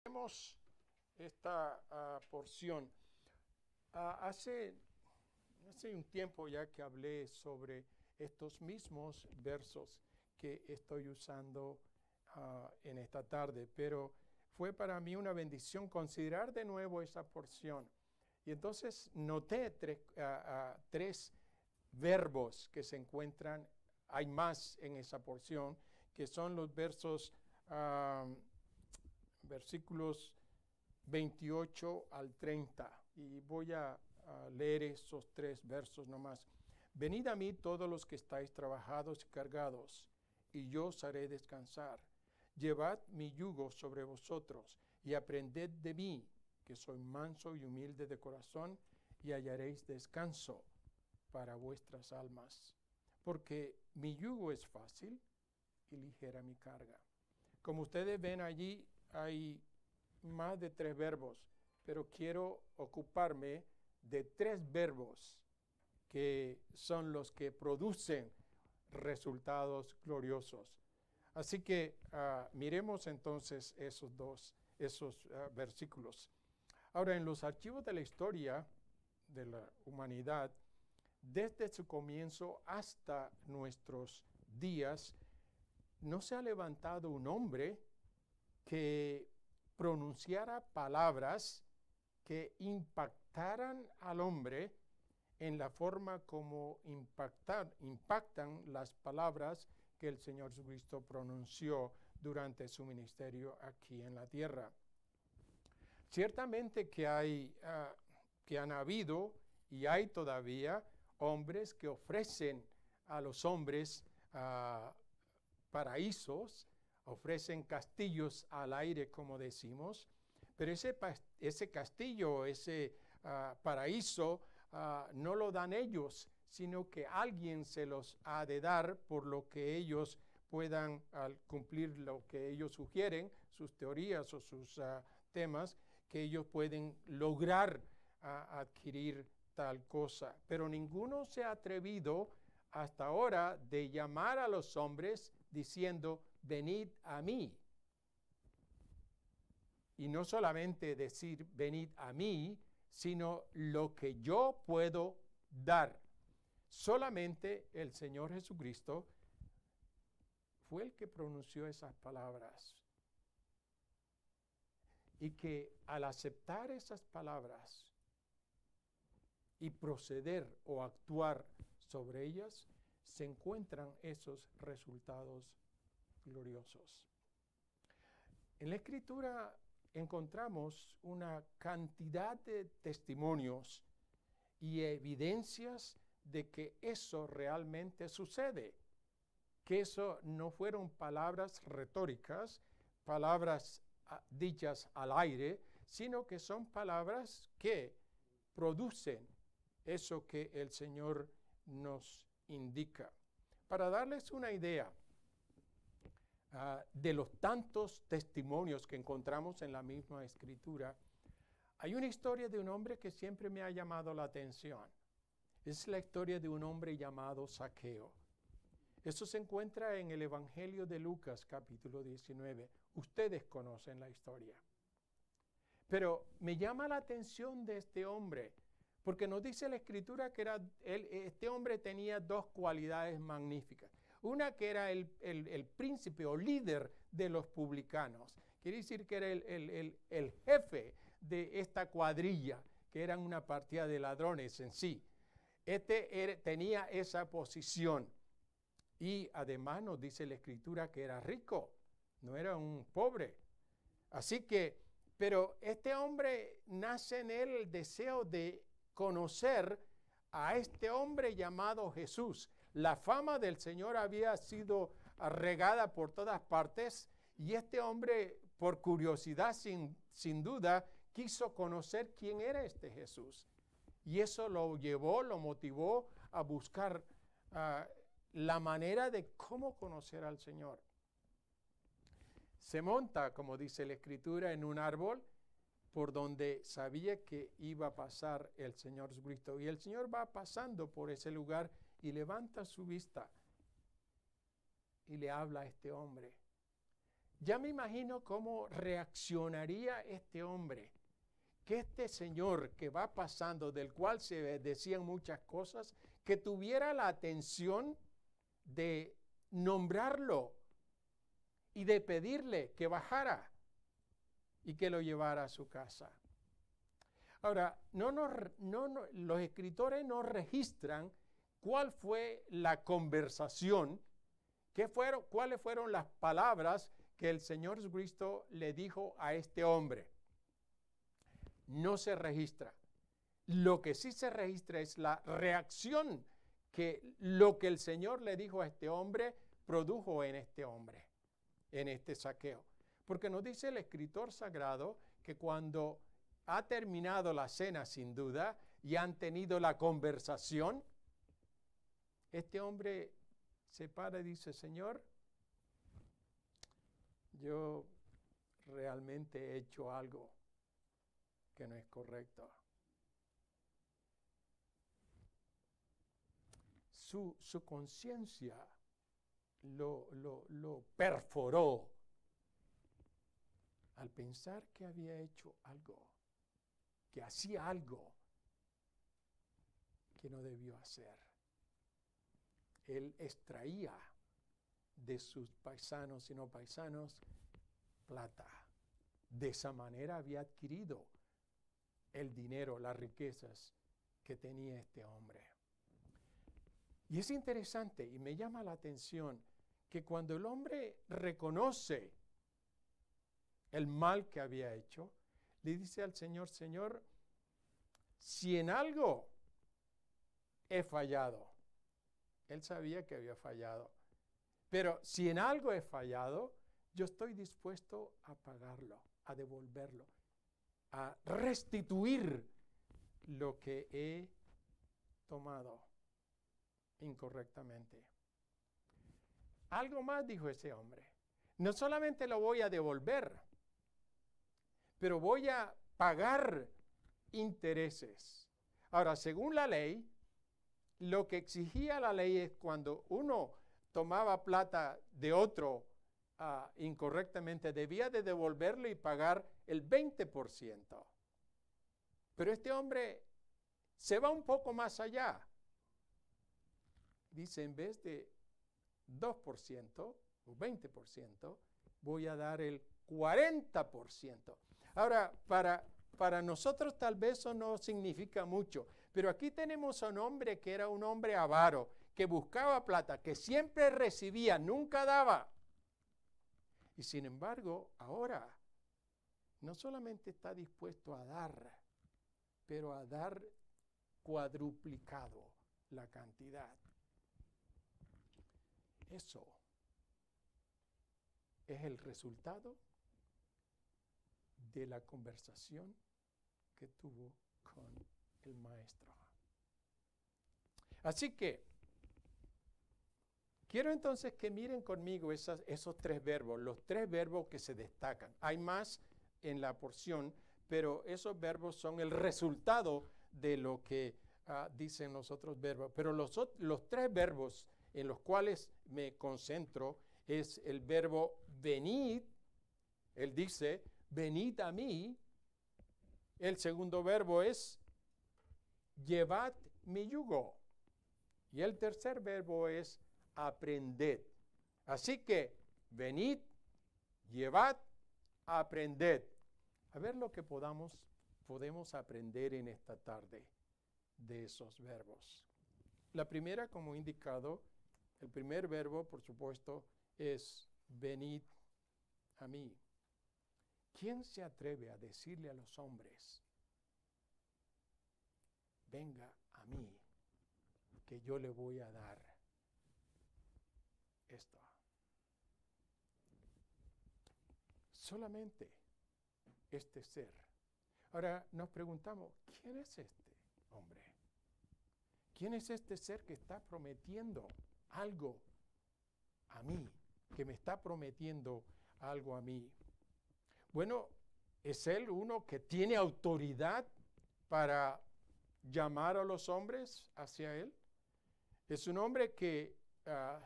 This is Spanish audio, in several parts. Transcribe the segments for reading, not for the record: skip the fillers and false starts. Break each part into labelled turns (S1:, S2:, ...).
S1: Vemos esta porción. Hace un tiempo ya que hablé sobre estos mismos versos que estoy usando en esta tarde, pero fue para mí una bendición considerar de nuevo esa porción. Y entonces noté tres verbos que se encuentran, hay más en esa porción, que son los versículos 28 al 30. Y voy a leer esos tres versos nomás. Venid a mí todos los que estáis trabajados y cargados, y yo os haré descansar. Llevad mi yugo sobre vosotros, y aprended de mí, que soy manso y humilde de corazón, y hallaréis descanso para vuestras almas. Porque mi yugo es fácil y ligera mi carga. Como ustedes ven allí, hay más de tres verbos, pero quiero ocuparme de tres verbos que son los que producen resultados gloriosos. Así que miremos entonces esos versículos. Ahora, en los archivos de la historia de la humanidad, desde su comienzo hasta nuestros días, no se ha levantado un hombre que pronunciara palabras que impactaran al hombre en la forma como impactan las palabras que el Señor Jesucristo pronunció durante su ministerio aquí en la tierra. Ciertamente que han habido y hay todavía hombres que ofrecen a los hombres paraísos, ofrecen castillos al aire, como decimos, pero ese castillo, ese paraíso, no lo dan ellos, sino que alguien se los ha de dar por lo que ellos puedan, al cumplir lo que ellos sugieren, sus teorías o sus temas, que ellos pueden lograr adquirir tal cosa. Pero ninguno se ha atrevido hasta ahora de llamar a los hombres diciendo, venid a mí. Y no solamente decir, venid a mí, sino lo que yo puedo dar. Solamente el Señor Jesucristo fue el que pronunció esas palabras. Y que al aceptar esas palabras y proceder o actuar sobre ellas, se encuentran esos resultados gloriosos. En la Escritura encontramos una cantidad de testimonios y evidencias de que eso realmente sucede, que eso no fueron palabras retóricas, palabras dichas al aire, sino que son palabras que producen eso que el Señor nos indica. Para darles una idea de los tantos testimonios que encontramos en la misma Escritura, hay una historia de un hombre que siempre me ha llamado la atención. Es la historia de un hombre llamado Zaqueo. Eso se encuentra en el Evangelio de Lucas, capítulo 19. Ustedes conocen la historia. Pero me llama la atención de este hombre, porque nos dice la Escritura que este hombre tenía dos cualidades magníficas. Una, que era el príncipe o líder de los publicanos. Quiere decir que era el jefe de esta cuadrilla, que eran una partida de ladrones en sí. Tenía esa posición. Y además nos dice la Escritura que era rico, no era un pobre. Así que, pero este hombre, nace en él el deseo de conocer a este hombre llamado Jesús. La fama del Señor había sido regada por todas partes y este hombre, por curiosidad sin duda, quiso conocer quién era este Jesús. Y eso lo motivó a buscar la manera de cómo conocer al Señor. Se monta, como dice la Escritura, en un árbol por donde sabía que iba a pasar el Señor Jesucristo. Y el Señor va pasando por ese lugar y levanta su vista y le habla a este hombre. Ya me imagino cómo reaccionaría este hombre, que este señor que va pasando, del cual se decían muchas cosas, que tuviera la atención de nombrarlo y de pedirle que bajara y que lo llevara a su casa. Ahora, los escritores no registran cuál fue la conversación, cuáles fueron las palabras que el Señor Jesucristo le dijo a este hombre. No se registra. Lo que sí se registra es la reacción que lo que el Señor le dijo a este hombre produjo en este hombre, en este Zaqueo. Porque nos dice el escritor sagrado que cuando ha terminado la cena, sin duda, y han tenido la conversación, este hombre se para y dice: Señor, yo realmente he hecho algo que no es correcto. Su conciencia lo perforó al pensar que había hecho algo, que hacía algo que no debió hacer. Él extraía de sus paisanos y no paisanos plata. De esa manera había adquirido el dinero, las riquezas que tenía este hombre. Y es interesante y me llama la atención que cuando el hombre reconoce el mal que había hecho, le dice al Señor: Señor, si en algo he fallado, él sabía que había fallado, pero si en algo he fallado, yo estoy dispuesto a pagarlo, a devolverlo, a restituir lo que he tomado incorrectamente. Algo más dijo ese hombre: no solamente lo voy a devolver, pero voy a pagar intereses. Ahora, según la ley, lo que exigía la ley es cuando uno tomaba plata de otro incorrectamente, debía de devolverlo y pagar el 20%. Pero este hombre se va un poco más allá. Dice: en vez de 2% o 20%, voy a dar el 40%. Ahora, para nosotros tal vez eso no significa mucho, pero aquí tenemos a un hombre que era un hombre avaro, que buscaba plata, que siempre recibía, nunca daba. Y sin embargo, ahora no solamente está dispuesto a dar, pero a dar cuadruplicado la cantidad. Eso es el resultado de la conversación que tuvo con el maestro. Así que quiero entonces que miren conmigo esos tres verbos, los tres verbos que se destacan. Hay más en la porción, pero esos verbos son el resultado de lo que dicen los otros verbos. Pero los tres verbos en los cuales me concentro es el verbo venid. Él dice: venid a mí. El segundo verbo es llevad mi yugo. Y el tercer verbo es aprended. Así que venid, llevad, aprended. A ver lo que podemos aprender en esta tarde de esos verbos. La primera, como indicado, el primer verbo, por supuesto, es venid a mí. ¿Quién se atreve a decirle a los hombres: venga a mí, que yo le voy a dar esto? Solamente este ser. Ahora nos preguntamos: ¿quién es este hombre? ¿Quién es este ser que está prometiendo algo a mí? Que me está prometiendo algo a mí. Bueno, ¿es él uno que tiene autoridad para llamar a los hombres hacia él? Es un hombre que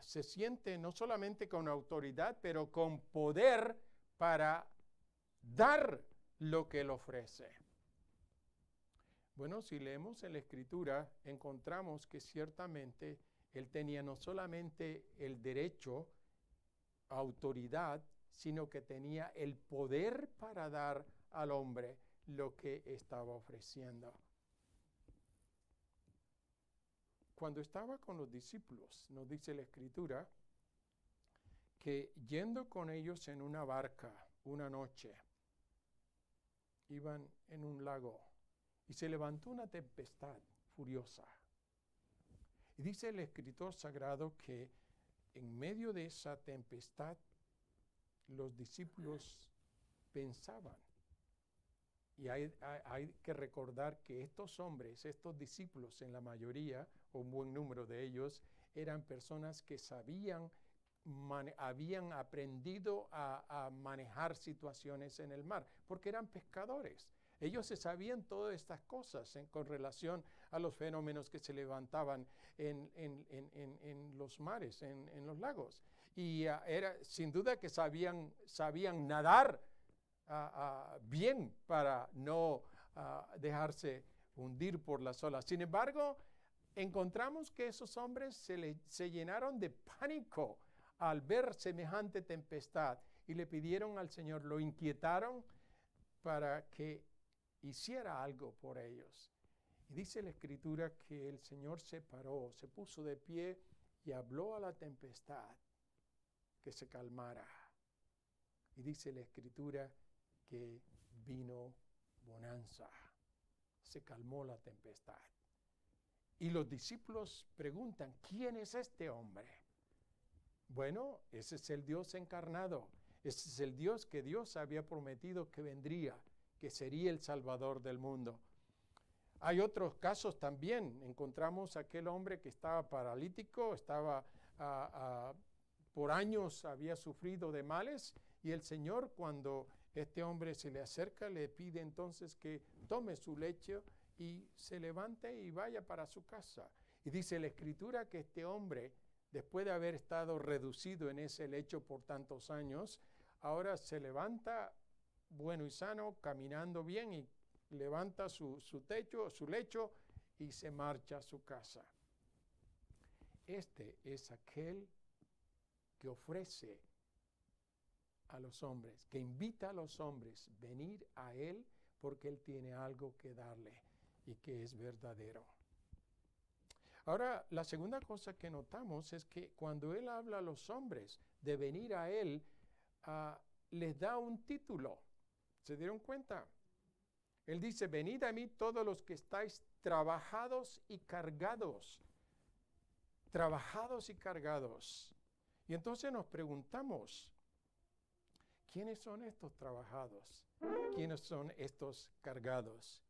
S1: se siente no solamente con autoridad, pero con poder para dar lo que él ofrece. Bueno, si leemos en la Escritura, encontramos que ciertamente él tenía no solamente el derecho, autoridad, sino que tenía el poder para dar al hombre lo que estaba ofreciendo. Cuando estaba con los discípulos, nos dice la Escritura, que yendo con ellos en una barca una noche, iban en un lago y se levantó una tempestad furiosa. Y dice el escritor sagrado que en medio de esa tempestad los discípulos pensaban. Y hay que recordar que estos hombres, estos discípulos, en la mayoría, o un buen número de ellos, eran personas que habían aprendido a manejar situaciones en el mar, porque eran pescadores. Ellos se sabían todas estas cosas con relación a los fenómenos que se levantaban en los mares, en los lagos. Y era sin duda que sabían nadar bien para no dejarse hundir por las olas. Sin embargo, encontramos que esos hombres se llenaron de pánico al ver semejante tempestad y le pidieron al Señor, lo inquietaron para que hiciera algo por ellos. Y dice la Escritura que el Señor se paró, se puso de pie y habló a la tempestad que se calmara. Y dice la Escritura que vino bonanza, se calmó la tempestad. Y los discípulos preguntan, ¿quién es este hombre? Bueno, ese es el Dios encarnado, ese es el Dios que Dios había prometido que vendría, que sería el Salvador del mundo. Hay otros casos también. Encontramos a aquel hombre que estaba paralítico, por años había sufrido de males, y el Señor, cuando este hombre se le acerca, le pide entonces que tome su lecho y se levante y vaya para su casa. Y dice la Escritura que este hombre, después de haber estado reducido en ese lecho por tantos años, ahora se levanta bueno y sano, caminando bien, y levanta su lecho y se marcha a su casa. Este es aquel que ofrece a los hombres, que invita a los hombres a venir a Él porque Él tiene algo que darle y que es verdadero. Ahora, la segunda cosa que notamos es que cuando Él habla a los hombres de venir a Él, les da un título. ¿Se dieron cuenta? Él dice, venid a mí todos los que estáis trabajados y cargados. Trabajados y cargados. Y entonces nos preguntamos, ¿quiénes son estos trabajados? ¿Quiénes son estos cargados?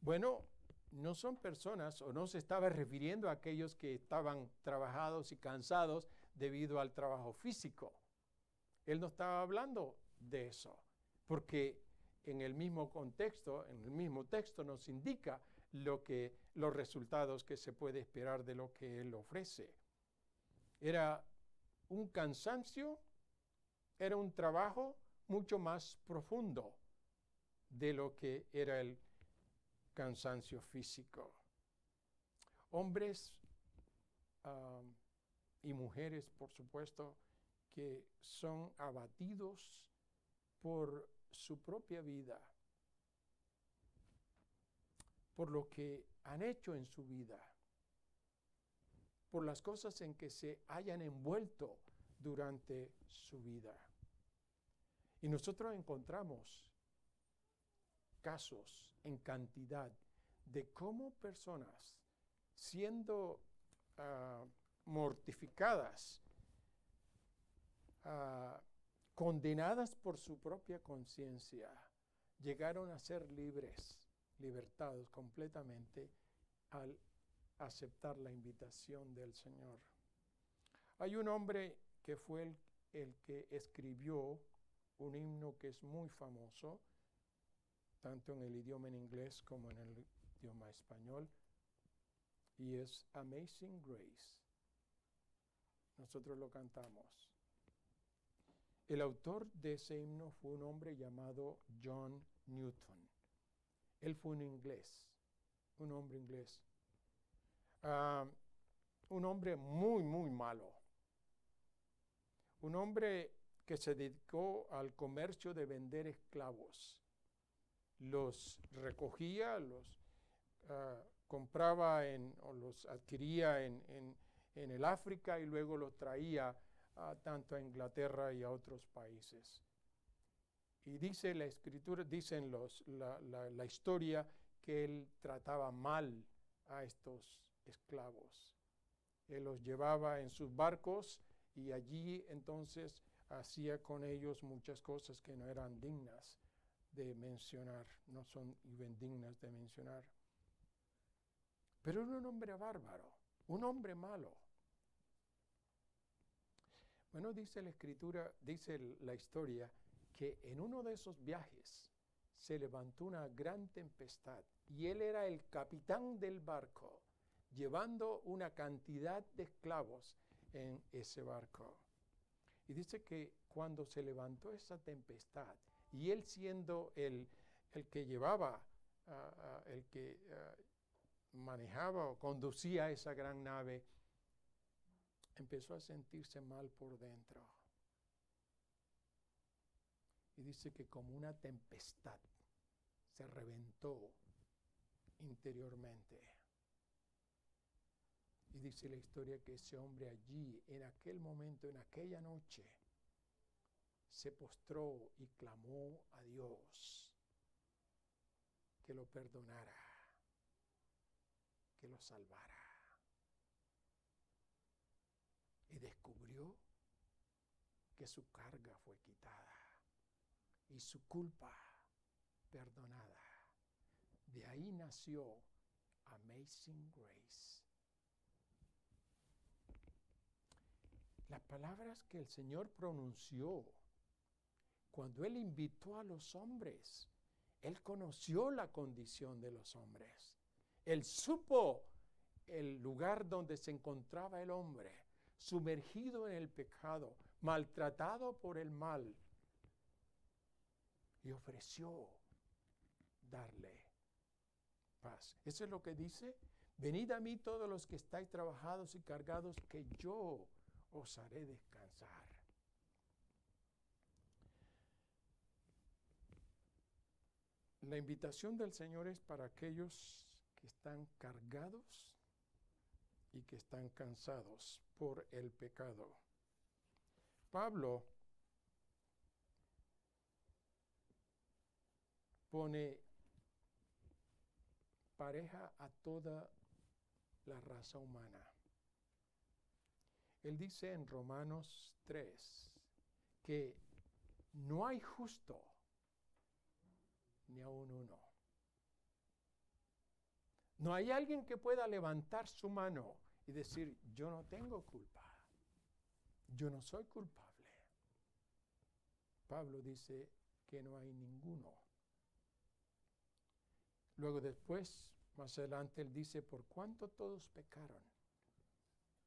S1: Bueno, no son personas, o no se estaba refiriendo a aquellos que estaban trabajados y cansados debido al trabajo físico. Él no estaba hablando de eso, porque en el mismo contexto, en el mismo texto nos indica los resultados que se puede esperar de lo que Él ofrece. Era un cansancio, era un trabajo mucho más profundo de lo que era el cansancio físico. Hombres y mujeres, por supuesto, que son abatidos por su propia vida, por lo que han hecho en su vida, por las cosas en que se hayan envuelto durante su vida. Y nosotros encontramos casos en cantidad de cómo personas, siendo mortificadas, condenadas por su propia conciencia, llegaron a ser libertados completamente al aceptar la invitación del Señor. Hay un hombre que fue el que escribió un himno que es muy famoso, tanto en el idioma en inglés como en el idioma español, y es Amazing Grace. Nosotros lo cantamos. El autor de ese himno fue un hombre llamado John Newton. Él fue un hombre inglés. Un hombre muy, muy malo. Un hombre que se dedicó al comercio de vender esclavos. Los recogía, los compraba o los adquiría en el África y luego los traía tanto a Inglaterra y a otros países. Y dice la escritura, dicen la historia, que él trataba mal a estos esclavos. Él los llevaba en sus barcos y allí entonces hacía con ellos muchas cosas que no eran dignas de mencionar, no son dignas de mencionar. Pero era un hombre bárbaro, un hombre malo. Bueno, dice la escritura, dice la historia, que en uno de esos viajes se levantó una gran tempestad y él era el capitán del barco, llevando una cantidad de esclavos en ese barco. Y dice que cuando se levantó esa tempestad, y él siendo el que llevaba, el que manejaba o conducía esa gran nave, empezó a sentirse mal por dentro. Y dice que como una tempestad se reventó interiormente. Y dice la historia que ese hombre allí, en aquel momento, en aquella noche, se postró y clamó a Dios que lo perdonara, que lo salvara. Y descubrió que su carga fue quitada y su culpa perdonada. De ahí nació Amazing Grace. Las palabras que el Señor pronunció cuando Él invitó a los hombres, Él conoció la condición de los hombres. Él supo el lugar donde se encontraba el hombre, sumergido en el pecado, maltratado por el mal, y ofreció darle paz. Eso es lo que dice: venid a mí todos los que estáis trabajados y cargados, que yo os haré descansar. La invitación del Señor es para aquellos que están cargados y que están cansados por el pecado. Pablo pone pareja a toda la raza humana. Él dice en Romanos 3 que no hay justo ni aun uno. No hay alguien que pueda levantar su mano y decir: yo no tengo culpa, yo no soy culpable. Pablo dice que no hay ninguno. Luego después, más adelante, él dice: por cuanto todos pecaron,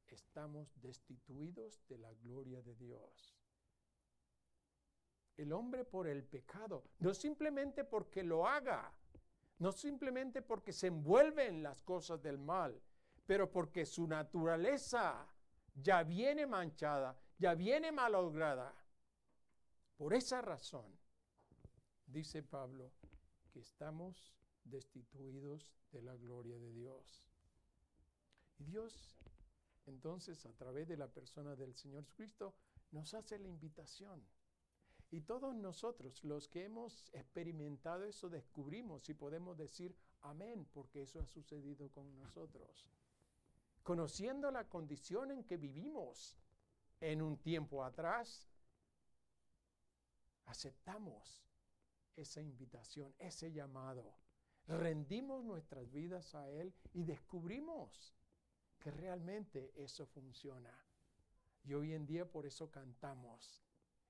S1: estamos destituidos de la gloria de Dios. El hombre, por el pecado, no simplemente porque lo haga, no simplemente porque se envuelve en las cosas del mal, pero porque su naturaleza ya viene manchada, ya viene malograda. Por esa razón, dice Pablo, que estamos destituidos de la gloria de Dios. Y Dios, entonces, a través de la persona del Señor Jesucristo, nos hace la invitación. Y todos nosotros, los que hemos experimentado eso, descubrimos y podemos decir amén, porque eso ha sucedido con nosotros. Conociendo la condición en que vivimos en un tiempo atrás, aceptamos esa invitación, ese llamado. Rendimos nuestras vidas a Él y descubrimos que realmente eso funciona. Y hoy en día por eso cantamos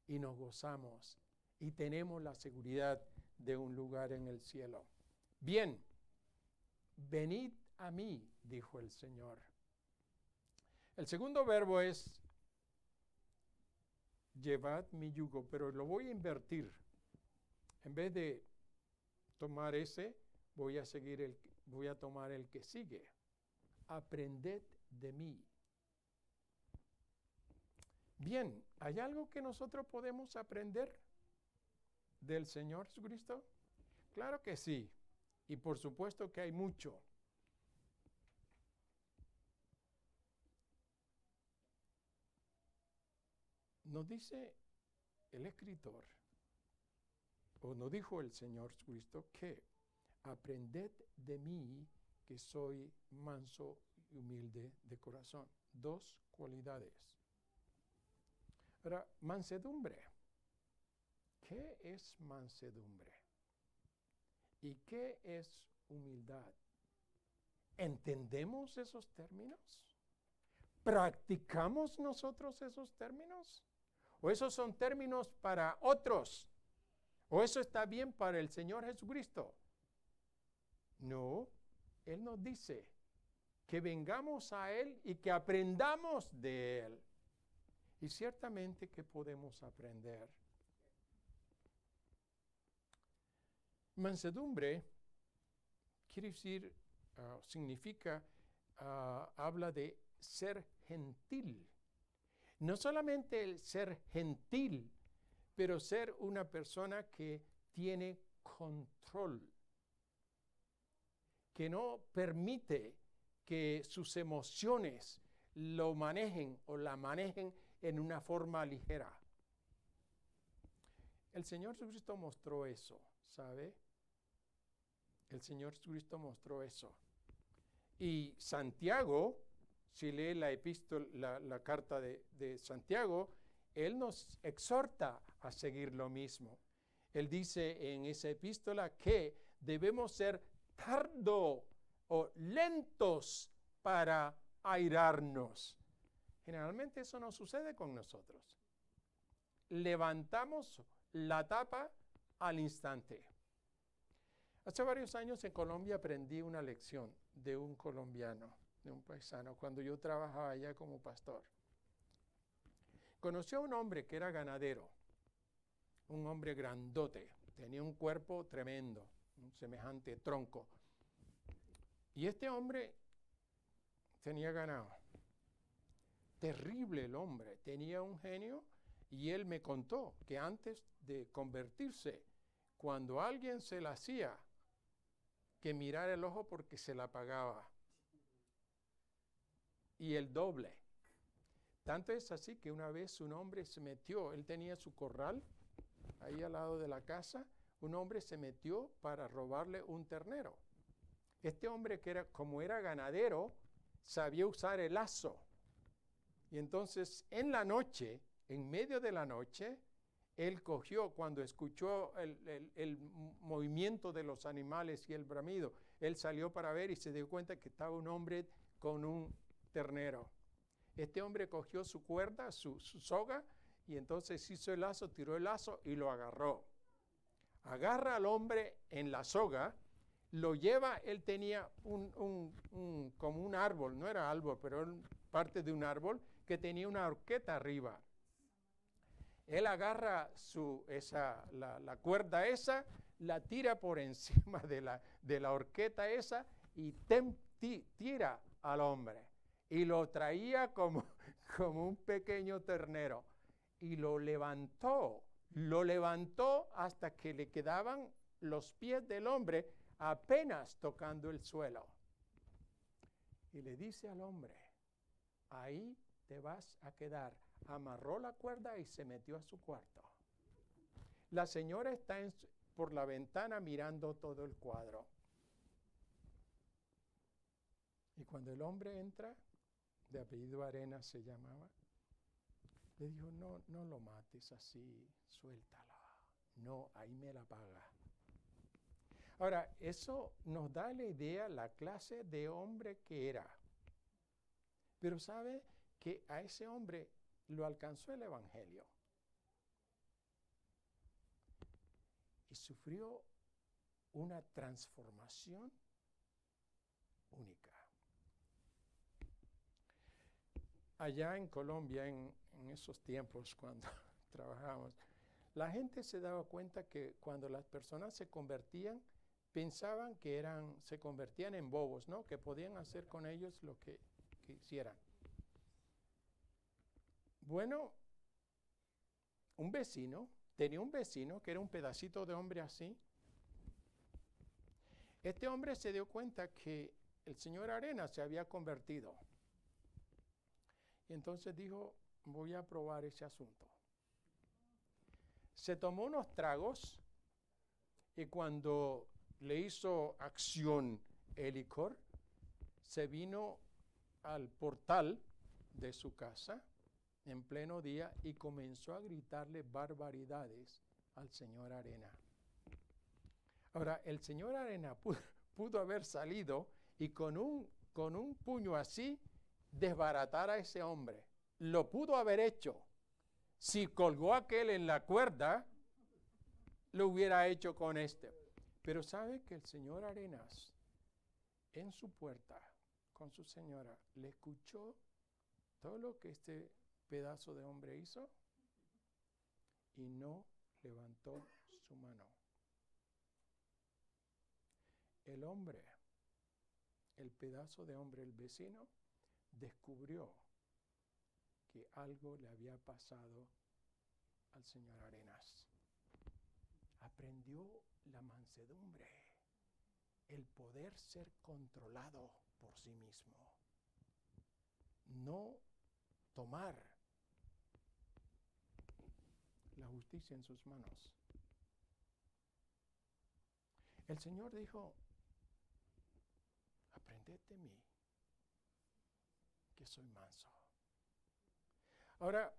S1: y nos gozamos y tenemos la seguridad de un lugar en el cielo. Bien, venid a mí, dijo el Señor. El segundo verbo es llevad mi yugo, pero lo voy a invertir. En vez de tomar ese, voy a tomar el que sigue. Aprended de mí. Bien, ¿hay algo que nosotros podemos aprender del Señor Jesucristo? Claro que sí. Y por supuesto que hay mucho. Nos dice el escritor, o nos dijo el Señor Jesucristo, que aprended de mí que soy manso y humilde de corazón. Dos cualidades. Ahora, mansedumbre. ¿Qué es mansedumbre? ¿Y qué es humildad? ¿Entendemos esos términos? ¿Practicamos nosotros esos términos? ¿O esos son términos para otros? ¿O eso está bien para el Señor Jesucristo? No, Él nos dice que vengamos a Él y que aprendamos de Él. Y ciertamente que podemos aprender. Mansedumbre quiere decir, significa, habla de ser gentil. No solamente el ser gentil, pero ser una persona que tiene control, que no permite que sus emociones lo manejen o la manejen en una forma ligera. El Señor Jesucristo mostró eso, ¿sabe? El Señor Jesucristo mostró eso. Y Santiago, si lee la carta de Santiago, él nos exhorta a seguir lo mismo. Él dice en esa epístola que debemos ser tardo o lentos para airarnos. Generalmente eso no sucede con nosotros. Levantamos la tapa al instante. Hace varios años en Colombia aprendí una lección de un colombiano, de un paisano, cuando yo trabajaba allá como pastor. Conocí a un hombre que era ganadero, un hombre grandote, tenía un cuerpo tremendo, un semejante tronco. Y este hombre tenía ganado. Terrible el hombre, tenía un genio, y él me contó que antes de convertirse, cuando alguien se la hacía, que mirar el ojo porque se la pagaba. Y el doble. Tanto es así que una vez un hombre se metió, él tenía su corral ahí al lado de la casa, un hombre se metió para robarle un ternero. Este hombre, como era ganadero, sabía usar el lazo. Y entonces en la noche, en medio de la noche, él cogió, cuando escuchó el movimiento de los animales y el bramido, él salió para ver y se dio cuenta que estaba un hombre con un ternero. Este hombre cogió su cuerda, su soga, y entonces hizo el lazo, tiró el lazo y lo agarró. Agarra al hombre en la soga, lo lleva, él tenía como un árbol, no era árbol, pero era parte de un árbol que tenía una horqueta arriba. Él agarra la cuerda esa, la tira por encima de la horqueta esa y tira al hombre. Y lo traía como un pequeño ternero. Y lo levantó hasta que le quedaban los pies del hombre apenas tocando el suelo. Y le dice al hombre, ahí te vas a quedar. Amarró la cuerda y se metió a su cuarto. La señora está por la ventana mirando todo el cuadro. Y cuando el hombre entra, de apellido Arenas se llamaba, le dijo, no lo mates así, suéltala. No, ahí me la paga. Ahora, eso nos da la idea, la clase de hombre que era. Pero sabe que a ese hombre lo alcanzó el Evangelio. Y sufrió una transformación única. Allá en Colombia, en esos tiempos, trabajábamos. La gente se daba cuenta que cuando las personas se convertían, pensaban que se convertían en bobos, ¿no? Que podían hacer con ellos lo que quisieran. Bueno, tenía un vecino que era un pedacito de hombre así. Este hombre se dio cuenta que el señor Arenas se había convertido. Y entonces dijo, voy a probar ese asunto. Se tomó unos tragos y cuando le hizo acción el licor, se vino al portal de su casa en pleno día y comenzó a gritarle barbaridades al señor Arena. Ahora, el señor Arena pudo haber salido y con un puño así desbaratar a ese hombre. Lo pudo haber hecho. Si colgó a aquel en la cuerda, lo hubiera hecho con este. Pero sabe que el señor Arenas, en su puerta, con su señora, le escuchó todo lo que este pedazo de hombre hizo y no levantó su mano. El hombre, el pedazo de hombre, el vecino, descubrió que algo le había pasado al señor Arenas. Aprendió la mansedumbre, el poder ser controlado por sí mismo, no tomar la justicia en sus manos. El Señor dijo, aprended de mí, que soy manso. Ahora,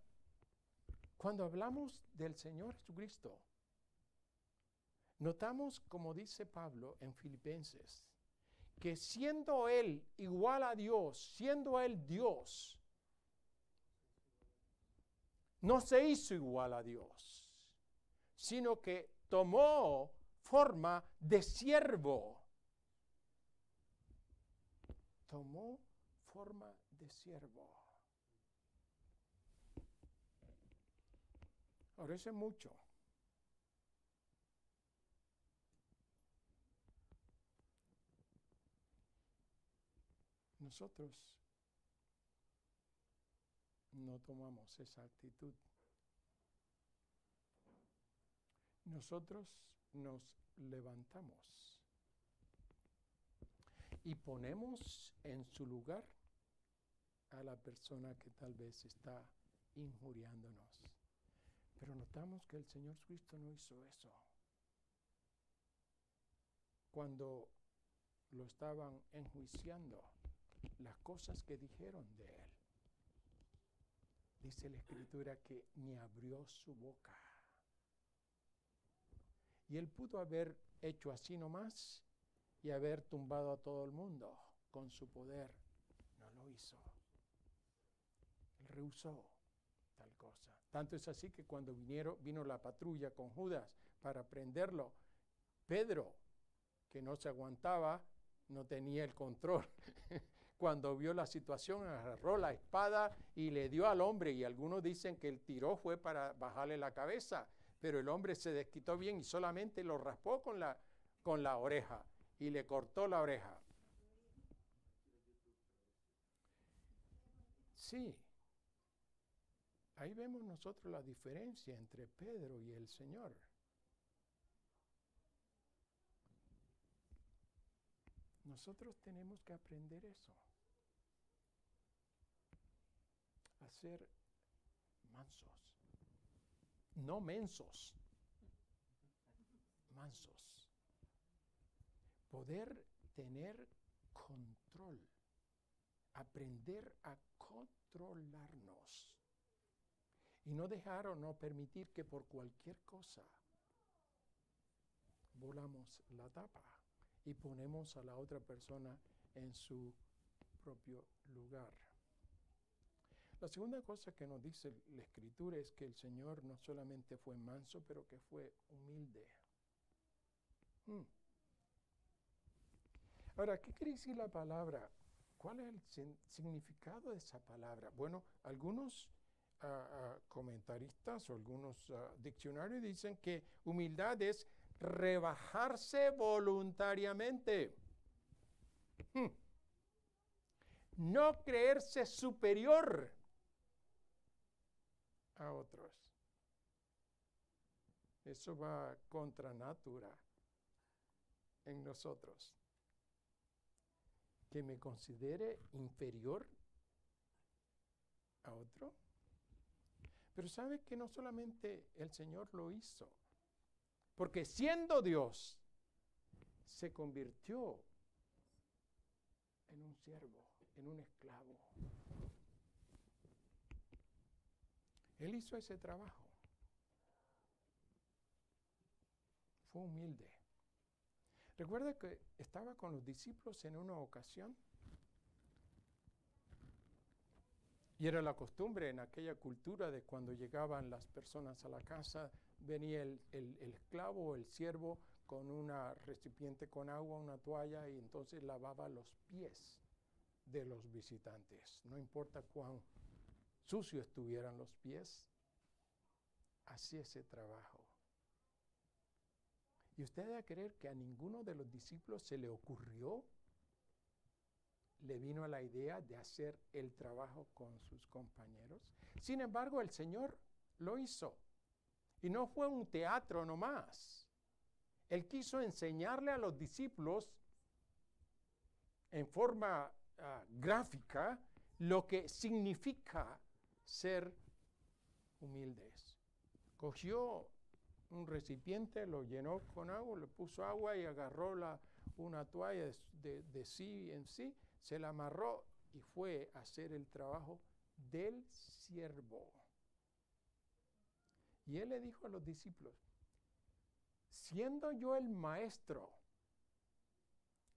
S1: cuando hablamos del Señor Jesucristo, notamos, como dice Pablo en Filipenses, que siendo Él igual a Dios, siendo Él Dios, no se hizo igual a Dios, sino que tomó forma de siervo. Tomó forma de siervo. Ahora eso es mucho. Nosotros no tomamos esa actitud. Nosotros nos levantamos y ponemos en su lugar a la persona que tal vez está injuriándonos. Pero notamos que el Señor Cristo no hizo eso. Cuando lo estaban enjuiciando, las cosas que dijeron de él, dice la Escritura que ni abrió su boca. Y él pudo haber hecho así nomás y haber tumbado a todo el mundo con su poder. No lo hizo. Él rehusó tal cosa. Tanto es así que cuando vino la patrulla con Judas para prenderlo, Pedro, que no se aguantaba, no tenía el control. Cuando vio la situación, agarró la espada y le dio al hombre. Y algunos dicen que el tiró fue para bajarle la cabeza. Pero el hombre se desquitó bien y solamente lo raspó con la oreja y le cortó la oreja. Sí. Ahí vemos nosotros la diferencia entre Pedro y el Señor. Nosotros tenemos que aprender eso. A ser mansos. No mensos. Mansos. Poder tener control. Aprender a controlarnos. Y no dejar o no permitir que por cualquier cosa volamos la tapa y ponemos a la otra persona en su propio lugar. La segunda cosa que nos dice la Escritura es que el Señor no solamente fue manso, pero que fue humilde. Ahora, ¿qué quiere decir la palabra? ¿Cuál es el significado de esa palabra? Bueno, algunos comentaristas o algunos diccionarios dicen que humildad es rebajarse voluntariamente. No creerse superior a otros. Eso va contra natura en nosotros. Que me considere inferior a otro. Pero sabe que no solamente el Señor lo hizo, porque siendo Dios, se convirtió en un siervo, en un esclavo. Él hizo ese trabajo. Fue humilde. Recuerda que estaba con los discípulos en una ocasión. Y era la costumbre en aquella cultura de cuando llegaban las personas a la casa, venía el esclavo o el siervo con una recipiente con agua, una toalla, y entonces lavaba los pies de los visitantes. No importa cuán sucios estuvieran los pies, hacía ese trabajo. ¿Y usted debe creer que a ninguno de los discípulos se le ocurrió, le vino a la idea de hacer el trabajo con sus compañeros? Sin embargo, el Señor lo hizo. Y no fue un teatro nomás. Él quiso enseñarle a los discípulos en forma gráfica lo que significa ser humildes. Cogió un recipiente, lo llenó con agua, le puso agua y agarró una toalla de sí en sí, se la amarró y fue a hacer el trabajo del siervo. Y él le dijo a los discípulos, siendo yo el maestro,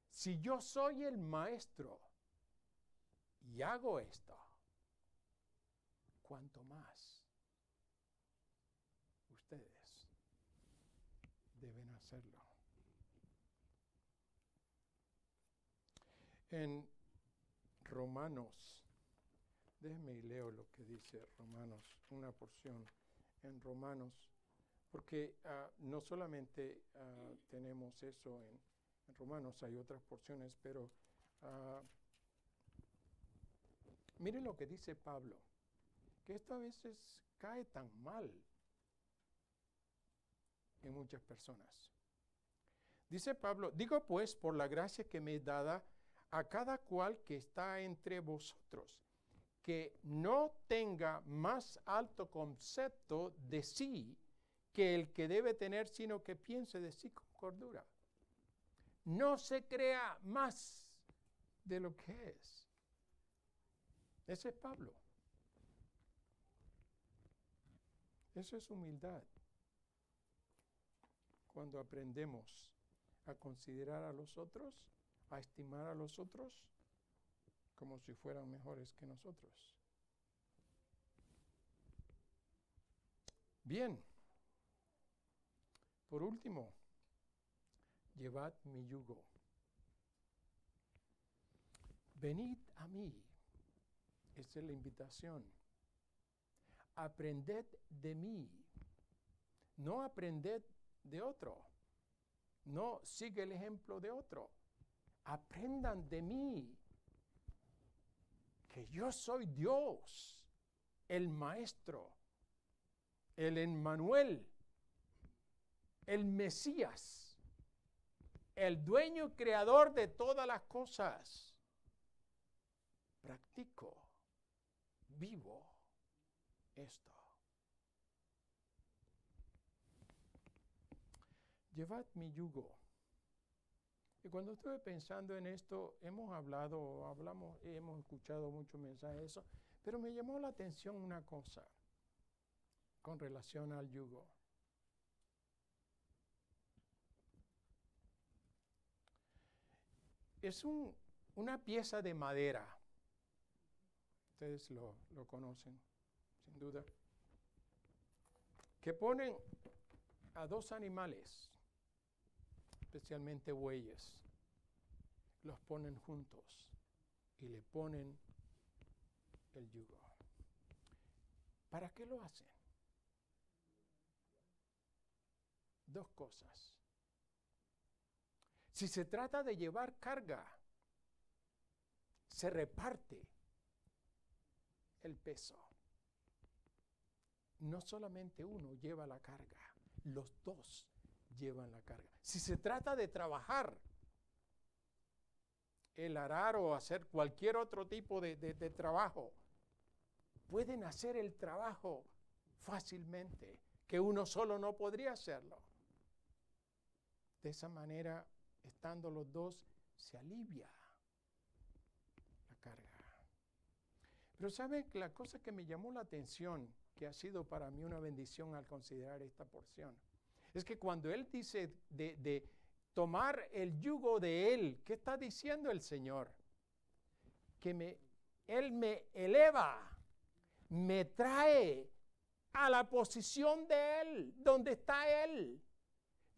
S1: si yo soy el maestro y hago esto, ¿cuánto más ustedes deben hacerlo? En Romanos, déjenme y leo lo que dice Romanos, una porción en Romanos, porque no solamente tenemos eso en Romanos, hay otras porciones, pero miren lo que dice Pablo, que esto a veces cae tan mal en muchas personas. Dice Pablo, digo pues por la gracia que me es dada a cada cual que está entre vosotros, que no tenga más alto concepto de sí que el que debe tener, sino que piense de sí con cordura. No se crea más de lo que es. Ese es Pablo. Eso es humildad. Cuando aprendemos a considerar a los otros, a estimar a los otros como si fueran mejores que nosotros. Bien. Por último, llevad mi yugo. Venid a mí. Esa es la invitación. Aprended de mí. No aprended de otro. No sigue el ejemplo de otro. Aprendan de mí. Que yo soy Dios, el Maestro, el Emmanuel, el Mesías, el dueño y creador de todas las cosas. Practico, vivo esto. Llevad mi yugo. Y cuando estuve pensando en esto, hemos escuchado muchos mensajes de eso, pero me llamó la atención una cosa con relación al yugo. Es una pieza de madera. Ustedes lo conocen, sin duda. Que ponen a dos animales, especialmente bueyes, los ponen juntos y le ponen el yugo. ¿Para qué lo hacen? Dos cosas. Si se trata de llevar carga, se reparte el peso. No solamente uno lleva la carga, los dos llevan la carga. Si se trata de trabajar, el arar o hacer cualquier otro tipo de trabajo, pueden hacer el trabajo fácilmente, que uno solo no podría hacerlo. De esa manera, estando los dos, se alivia la carga. Pero ¿sabe? La cosa que me llamó la atención, que ha sido para mí una bendición al considerar esta porción, es que cuando él dice de tomar el yugo de él, ¿qué está diciendo el Señor? Que él me eleva, me trae a la posición de él, donde está él.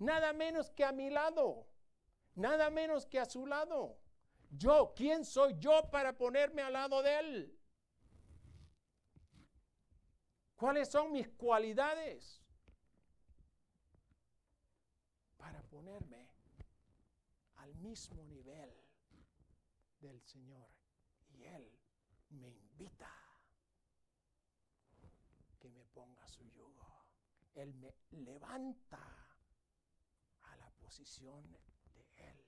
S1: Nada menos que a mi lado, nada menos que a su lado. Yo, ¿quién soy yo para ponerme al lado de él? ¿Cuáles son mis cualidades para ponerme al mismo nivel del Señor? Y Él me invita que me ponga su yugo. Él me levanta a la posición de Él.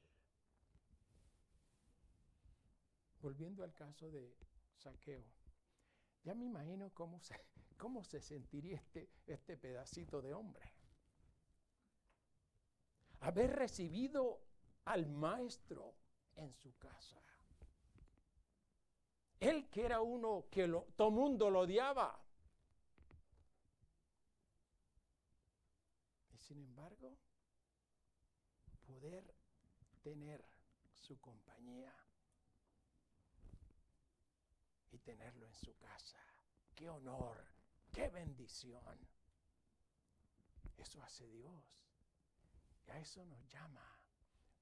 S1: Volviendo al caso de Zaqueo, ya me imagino cómo se sentiría este pedacito de hombre. Haber recibido al maestro en su casa. Él que era uno que todo mundo lo odiaba. Y sin embargo, poder tener su compañía y tenerlo en su casa. ¡Qué honor! ¡Qué bendición! Eso hace Dios. Y a eso nos llama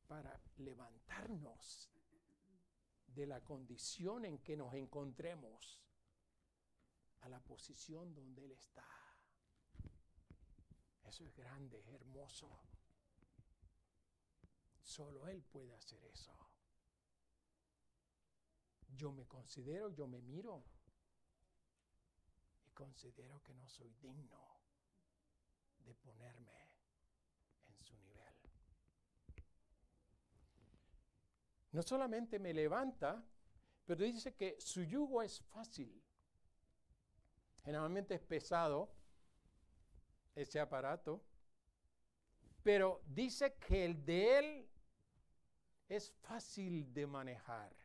S1: para levantarnos de la condición en que nos encontremos a la posición donde Él está. Eso es grande, es hermoso. Solo Él puede hacer eso. Yo me considero, yo me miro y considero que no soy digno de ponerme en su nivel. No solamente me levanta, pero dice que su yugo es fácil. Generalmente es pesado ese aparato, pero dice que el de Él es fácil de manejar.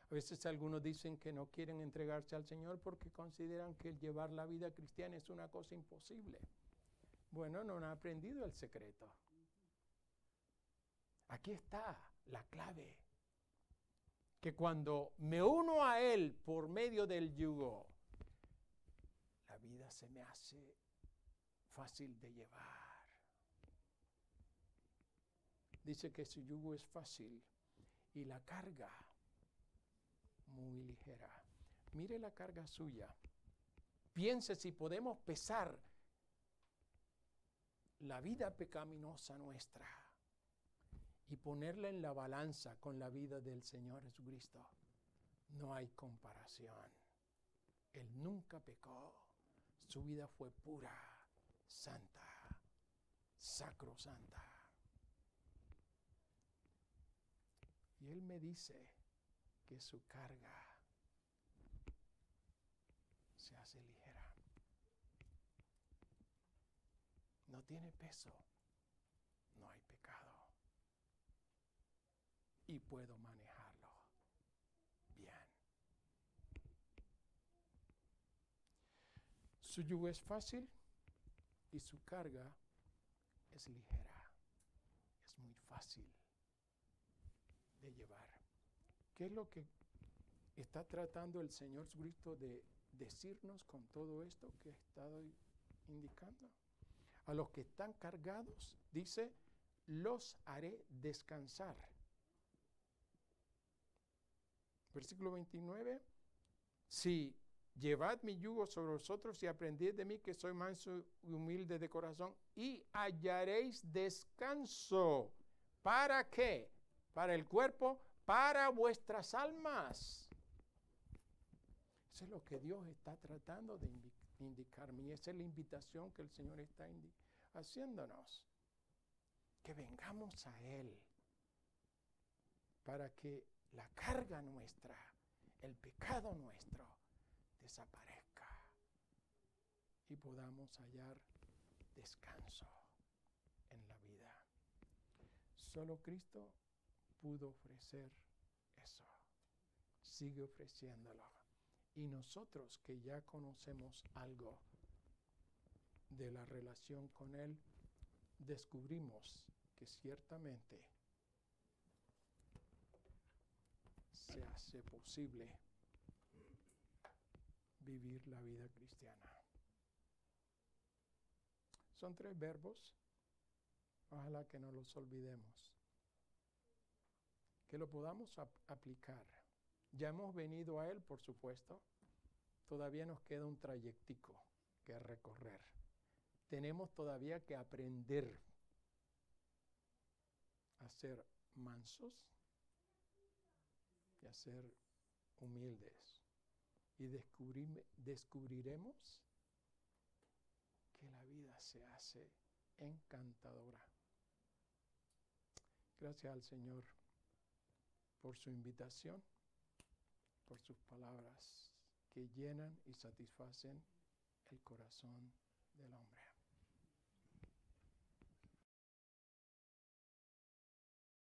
S1: A veces algunos dicen que no quieren entregarse al Señor porque consideran que el llevar la vida cristiana es una cosa imposible. Bueno, no han aprendido el secreto. Aquí está la clave. Que cuando me uno a Él por medio del yugo, la vida se me hace fácil de llevar. Dice que su yugo es fácil y la carga muy ligera. Mire la carga suya. Piense si podemos pesar la vida pecaminosa nuestra y ponerla en la balanza con la vida del Señor Jesucristo. No hay comparación. Él nunca pecó. Su vida fue pura, santa, sacrosanta. Y Él me dice que su carga se hace ligera. No tiene peso, no hay pecado. Y puedo manejarlo bien. Su yugo es fácil y su carga es ligera. Es muy fácil de llevar. ¿Qué es lo que está tratando el Señor Jesucristo de decirnos con todo esto que he estado indicando? A los que están cargados, dice, los haré descansar. Versículo 29, si Llevad mi yugo sobre vosotros y aprended de mí, que soy manso y humilde de corazón, y hallaréis descanso. ¿Para qué? Para el cuerpo, para vuestras almas. Eso es lo que Dios está tratando de indicarme, y esa es la invitación que el Señor está haciéndonos. Que vengamos a Él para que la carga nuestra, el pecado nuestro, desaparezca y podamos hallar descanso en la vida. Solo Cristo pudo ofrecer eso. Sigue ofreciéndolo. Y nosotros que ya conocemos algo de la relación con Él, descubrimos que ciertamente se hace posible vivir la vida cristiana. Son 3 verbos, ojalá que no los olvidemos, que lo podamos aplicar. Ya hemos venido a Él, por supuesto, todavía nos queda un trayectico que recorrer. Tenemos todavía que aprender a ser mansos y a ser humildes. Y descubriremos que la vida se hace encantadora. Gracias al Señor por su invitación, por sus palabras que llenan y satisfacen el corazón del hombre.